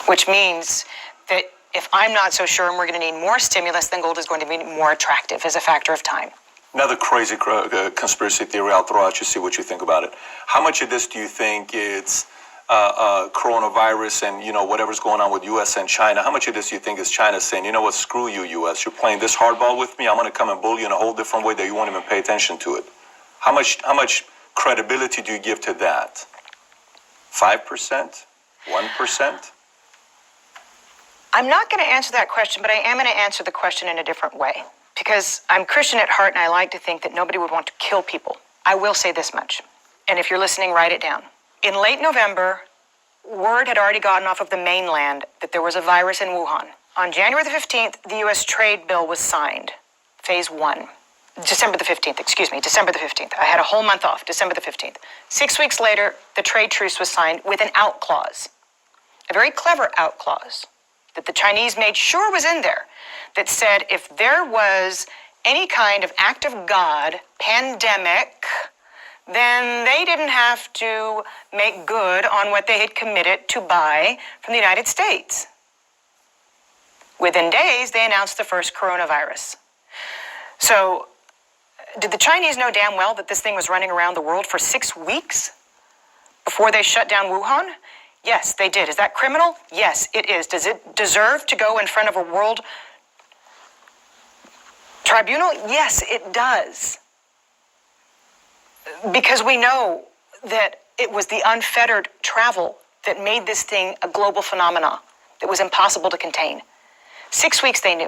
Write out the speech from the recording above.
which means that if I'm not so sure and we're going to need more stimulus, then gold is going to be more attractive as a factor of time. Another crazy conspiracy theory I'll throw out, you see what you think about it. How much of this do you think it's coronavirus and, whatever's going on with U.S. and China? How much of this do you think is China saying, you know what, screw you, U.S., you're playing this hardball with me, I'm going to come and bully you in a whole different way that you won't even pay attention to it? How much credibility do you give to that? 5%? 1%? I'm not going to answer that question, but I am going to answer the question in a different way. Because I'm Christian at heart and I like to think that nobody would want to kill people. I will say this much, and if you're listening, write it down. In late November, word had already gotten off of the mainland that there was a virus in Wuhan. On January the 15th, the U.S. trade bill was signed, phase 1. December the 15th. I had a whole month off, December the 15th. 6 weeks later, the trade truce was signed with an out clause, a very clever out clause that the Chinese made sure was in there, that said if there was any kind of act of God, pandemic, then they didn't have to make good on what they had committed to buy from the United States. Within days, they announced the first coronavirus. So, did the Chinese know damn well that this thing was running around the world for 6 weeks before they shut down Wuhan? Yes, they did. Is that criminal? Yes, it is. Does it deserve to go in front of a world tribunal? Yes, it does. Because we know that it was the unfettered travel that made this thing a global phenomenon that was impossible to contain. 6 weeks they knew.